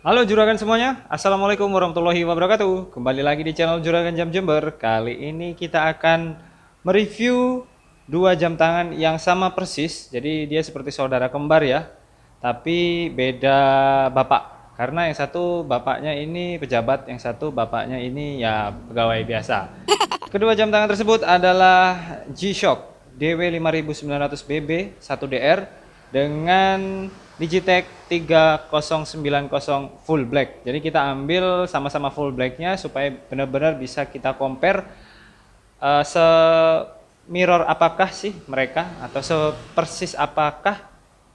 Halo juragan semuanya, Assalamualaikum warahmatullahi wabarakatuh. Kembali lagi di channel Juragan Jam Jember. Kali ini kita akan mereview dua jam tangan yang sama persis. Jadi dia seperti saudara kembar ya, tapi beda bapak. Karena yang satu bapaknya ini pejabat, yang satu bapaknya ini ya pegawai biasa. Kedua jam tangan tersebut adalah G-Shock DW5900BB 1DR dengan Digitech 3090 full black. Jadi kita ambil sama-sama full blacknya supaya benar-benar bisa kita compare se-mirror apakah sih mereka atau sepersis apakah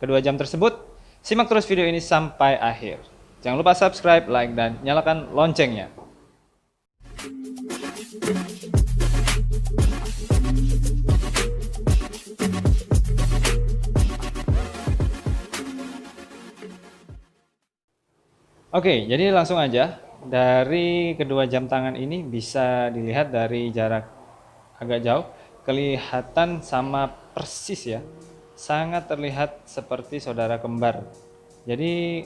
kedua jam tersebut. Simak terus video ini sampai akhir. Jangan lupa subscribe, like, dan nyalakan loncengnya. Oke, jadi langsung aja. Dari kedua jam tangan ini bisa dilihat dari jarak agak jauh, kelihatan sama persis ya. Sangat terlihat seperti saudara kembar. Jadi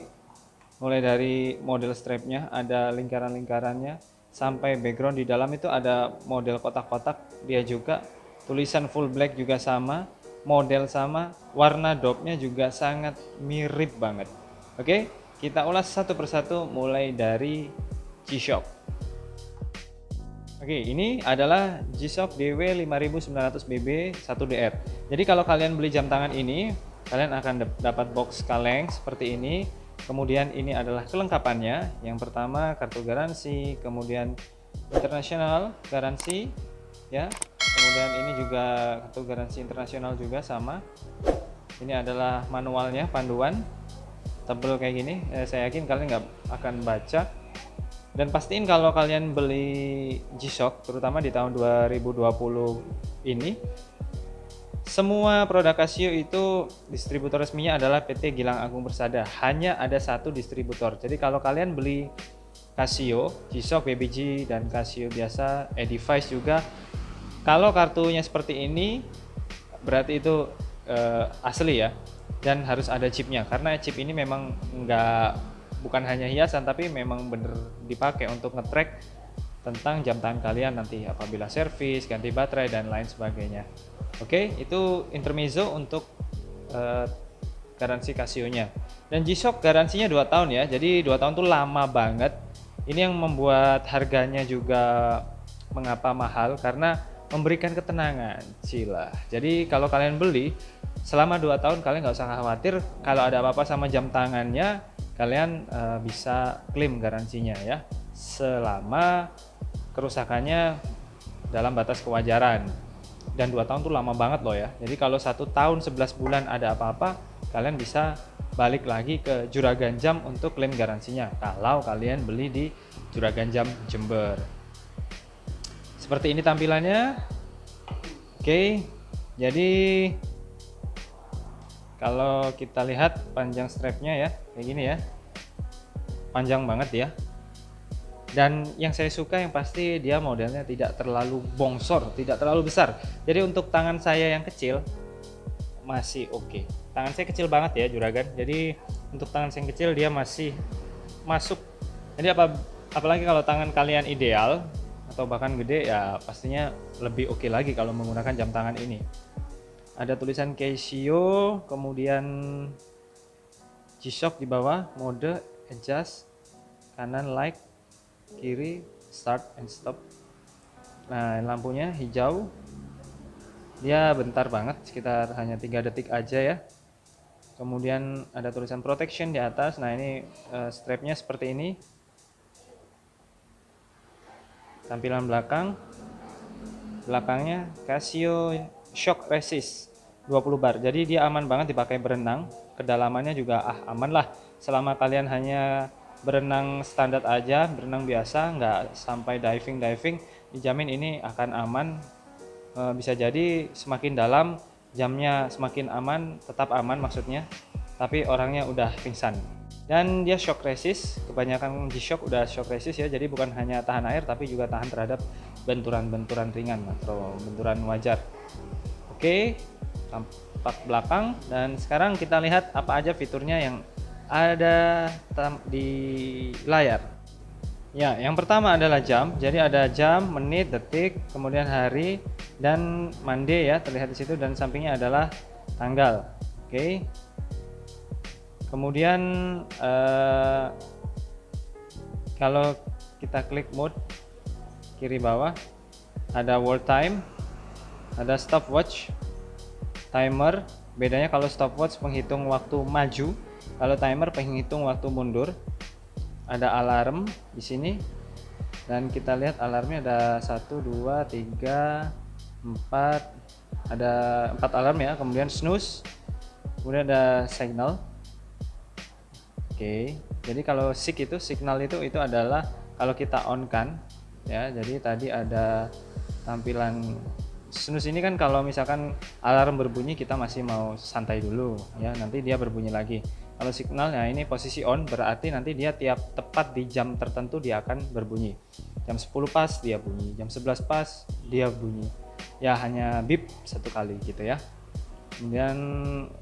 mulai dari model strapnya, ada lingkaran-lingkarannya, sampai background di dalam itu ada model kotak-kotak, dia juga tulisan full black juga sama, model sama, warna dopnya juga sangat mirip banget. Oke, kita ulas satu persatu mulai dari G-Shock. Oke, ini adalah G-Shock DW5900BB 1DR. Jadi kalau kalian beli jam tangan ini, kalian akan dapat box kaleng seperti ini. Kemudian ini adalah kelengkapannya. Yang pertama kartu garansi, kemudian internasional garansi, ya. Kemudian ini juga kartu garansi internasional juga sama. Ini adalah manualnya, panduan tebel kayak gini. Saya yakin kalian nggak akan baca. Dan pastiin kalau kalian beli G-Shock, terutama di tahun 2020 ini, semua produk Casio itu distributor resminya adalah PT Gilang Agung Persada. Hanya ada satu distributor. Jadi kalau kalian beli Casio, G-Shock, BBG, dan Casio biasa, Edifice juga, kalau kartunya seperti ini, berarti itu asli ya. Dan harus ada chipnya, karena chip ini memang bukan hanya hiasan, tapi memang bener dipakai untuk nge-track tentang jam tangan kalian nanti apabila servis, ganti baterai, dan lain sebagainya. Oke, itu intermezzo untuk garansi Casio-nya. Dan G-Shock garansinya 2 tahun ya, jadi 2 tahun tuh lama banget. Ini yang membuat harganya juga mengapa mahal, karena memberikan ketenangan, cila. Jadi kalau kalian beli selama 2 tahun, kalian nggak usah khawatir kalau ada apa-apa sama jam tangannya, kalian bisa klaim garansinya ya, selama kerusakannya dalam batas kewajaran. Dan 2 tahun tuh lama banget loh ya. Jadi kalau 1 tahun 11 bulan ada apa-apa, kalian bisa balik lagi ke Juragan Jam untuk klaim garansinya kalau kalian beli di Juragan Jam Jember. Seperti ini tampilannya. Oke, jadi kalau kita lihat panjang strapnya ya, kayak gini ya, panjang banget ya. Dan yang saya suka yang pasti dia modelnya tidak terlalu bongsor, tidak terlalu besar. Jadi untuk tangan saya yang kecil masih oke. Tangan saya kecil banget ya juragan. Jadi untuk tangan saya yang kecil dia masih masuk. Jadi apalagi kalau tangan kalian ideal atau bahkan gede ya, pastinya lebih oke lagi kalau menggunakan jam tangan ini. Ada tulisan Casio, kemudian G-Shock di bawah, mode, adjust, kanan like, kiri start and stop. Nah, lampunya hijau, dia bentar banget, sekitar hanya 3 detik aja ya. Kemudian ada tulisan protection di atas. Nah, ini strapnya seperti ini. Tampilan belakangnya Casio Shock Resist 20 bar. Jadi dia aman banget dipakai berenang. Kedalamannya juga aman lah. Selama kalian hanya berenang standar aja, berenang biasa, nggak sampai diving, dijamin ini akan aman. Bisa jadi semakin dalam jamnya semakin aman, tetap aman maksudnya, tapi orangnya udah pingsan. Dan dia shock resist, kebanyakan G-Shock udah shock resist ya, jadi bukan hanya tahan air tapi juga tahan terhadap benturan-benturan ringan atau benturan wajar. Oke, tampak belakang. Dan sekarang kita lihat apa aja fiturnya yang ada di layar. Ya, yang pertama adalah jam. Jadi ada jam, menit, detik, kemudian hari dan Monday ya, terlihat di situ, dan sampingnya adalah tanggal. Oke. Kemudian kalau kita klik mode kiri bawah ada world time, ada stopwatch, timer. Bedanya kalau stopwatch penghitung waktu maju, kalau timer penghitung waktu mundur. Ada alarm di sini, dan kita lihat alarmnya ada 1, 2, 3, 4, ada 4 alarm ya. Kemudian snooze, kemudian ada signal. Oke, jadi kalau signal itu adalah kalau kita on kan ya. Jadi tadi ada tampilan snooze ini kan kalau misalkan alarm berbunyi kita masih mau santai dulu ya, nanti dia berbunyi lagi. Kalau signal, nah ini posisi on, berarti nanti dia tepat di jam tertentu dia akan berbunyi. Jam 10 pas dia bunyi, jam 11 pas dia bunyi. Ya hanya beep satu kali gitu ya. Kemudian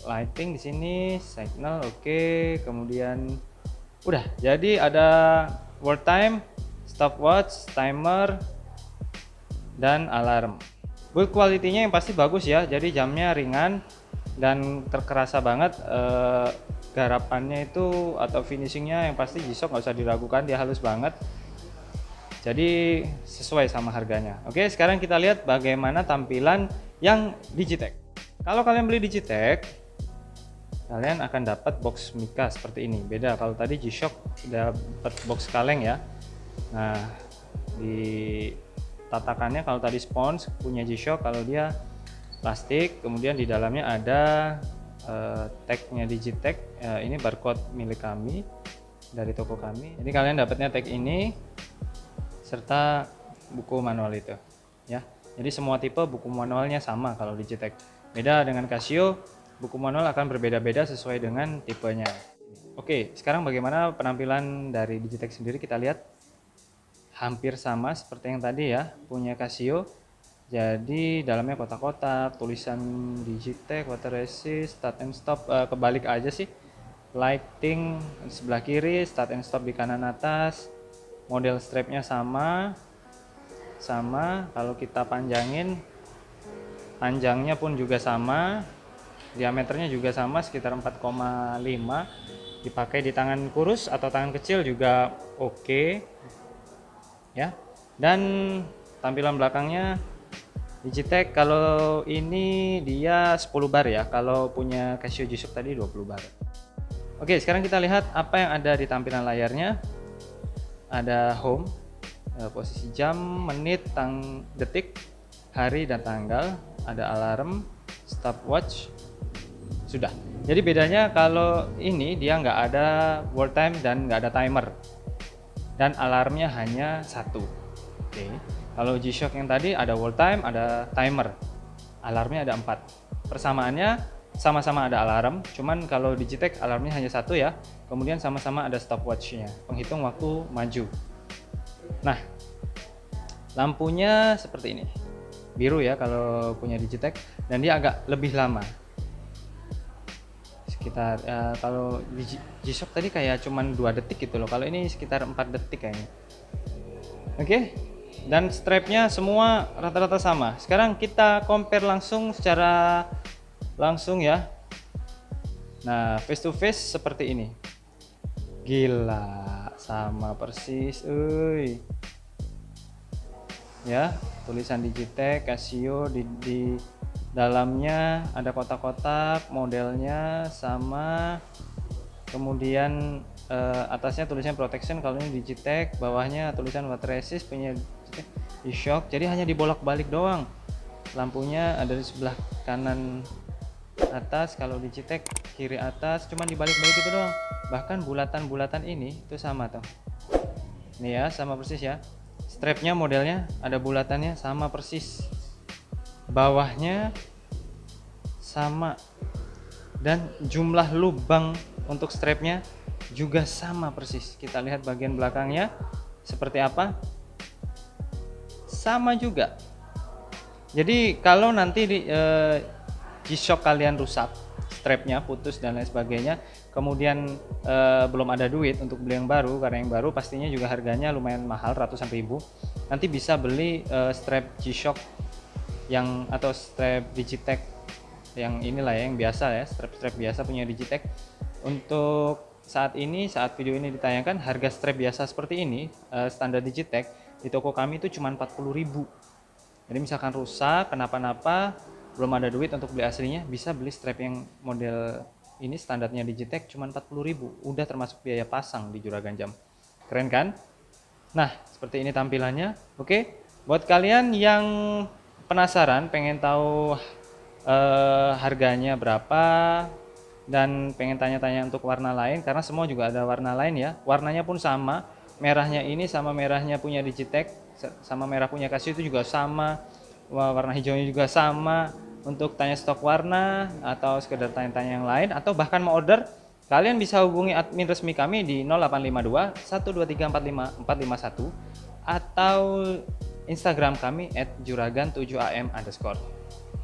lighting di sini, signal oke. Kemudian udah. Jadi ada world time, stopwatch, timer, dan alarm. Build quality-nya yang pasti bagus ya. Jadi jamnya ringan dan terkerasa banget. Garapannya itu atau finishingnya yang pasti G-Shock nggak usah diragukan, dia halus banget, jadi sesuai sama harganya. Oke, sekarang kita lihat bagaimana tampilan yang Digitech. Kalau kalian beli Digitech, kalian akan dapat box Mika seperti ini. Beda kalau tadi G-Shock udah dapat box kaleng ya. Nah, di tatakannya kalau tadi spons punya G-Shock, kalau dia plastik, kemudian di dalamnya ada tagnya Digitech. Ini barcode milik kami dari toko kami. Jadi kalian dapatnya tag ini serta buku manual itu ya. Jadi semua tipe buku manualnya sama kalau Digitech. Beda dengan Casio, buku manual akan berbeda-beda sesuai dengan tipenya. Oke, sekarang bagaimana penampilan dari Digitech sendiri, kita lihat. Hampir sama seperti yang tadi ya, punya Casio. Jadi dalamnya kotak-kotak, tulisan Digitech, water resist, start and stop, kebalik aja sih. Lighting di sebelah kiri, start and stop di kanan atas. Model strapnya sama. Kalau kita panjangin, panjangnya pun juga sama. Diameternya juga sama, sekitar 4,5. Dipakai di tangan kurus atau tangan kecil juga oke. Ya. Dan tampilan belakangnya Digitech, kalau ini dia 10 bar ya, kalau punya Casio G-Shock tadi 20 bar. Oke, sekarang kita lihat apa yang ada di tampilan layarnya. Ada home, posisi jam, menit, detik, hari dan tanggal, ada alarm, stopwatch, sudah. Jadi bedanya kalau ini dia nggak ada world time dan nggak ada timer, dan alarmnya hanya satu. Oke. Kalau G-Shock yang tadi ada world time, ada timer, alarmnya ada 4. Persamaannya sama-sama ada alarm, cuman kalau Digitech alarmnya hanya satu ya. Kemudian sama-sama ada stopwatch-nya, penghitung waktu maju. Nah, lampunya seperti ini, biru ya kalau punya Digitech, dan dia agak lebih lama. Sekitar kalau G-Shock tadi kayak cuman 2 detik gitu loh, kalau ini sekitar 4 detik kayaknya. Oke. Dan strapnya semua rata-rata sama. Sekarang kita compare secara langsung ya. Nah, face to face seperti ini. Gila, sama persis, ya, tulisan Digitech, Casio, di dalamnya ada kotak-kotak, modelnya sama. Kemudian atasnya tulisan protection kalau ini Digitech, bawahnya tulisan water resist punya G-Shock. Jadi hanya dibolak-balik doang. Lampunya ada di sebelah kanan atas, kalau Digitech kiri atas, cuman dibalik-balik itu doang. Bahkan bulatan-bulatan ini itu sama tuh. Ini ya, sama persis ya. Strapnya modelnya ada bulatannya sama persis. Bawahnya sama. Dan jumlah lubang untuk strapnya juga sama persis. Kita lihat bagian belakangnya seperti apa. Sama juga. Jadi kalau nanti G-Shock kalian rusak, strapnya putus dan lain sebagainya, kemudian belum ada duit untuk beli yang baru, karena yang baru pastinya juga harganya lumayan mahal, ratusan ribu, nanti bisa beli strap G-Shock yang atau strap Digitech yang inilah ya, yang biasa ya, strap biasa punya Digitech. Untuk saat ini, saat video ini ditayangkan, harga strap biasa seperti ini standar Digitech di toko kami itu cuma 40.000. Jadi misalkan rusak, kenapa-napa, belum ada duit untuk beli aslinya, bisa beli strap yang model ini standarnya Digitech cuma 40.000. Udah termasuk biaya pasang di Juragan Jam. Keren kan? Nah, seperti ini tampilannya. Oke, buat kalian yang penasaran, pengen tahu harganya berapa dan pengen tanya-tanya untuk warna lain, karena semua juga ada warna lain ya, warnanya pun sama, merahnya ini sama merahnya punya Digitech, sama merah punya Casio itu juga sama, warna hijaunya juga sama. Untuk tanya stok warna atau sekedar tanya-tanya yang lain, atau bahkan mau order, kalian bisa hubungi admin resmi kami di 0852 123 45 451 atau Instagram kami @juragan7am_.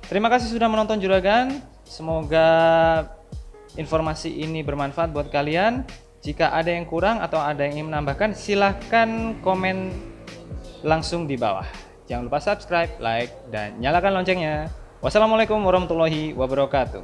Terima kasih sudah menonton Juragan. Semoga informasi ini bermanfaat buat kalian. Jika ada yang kurang atau ada yang ingin menambahkan, silahkan komen langsung di bawah. Jangan lupa subscribe, like, dan nyalakan loncengnya. Wassalamualaikum warahmatullahi wabarakatuh.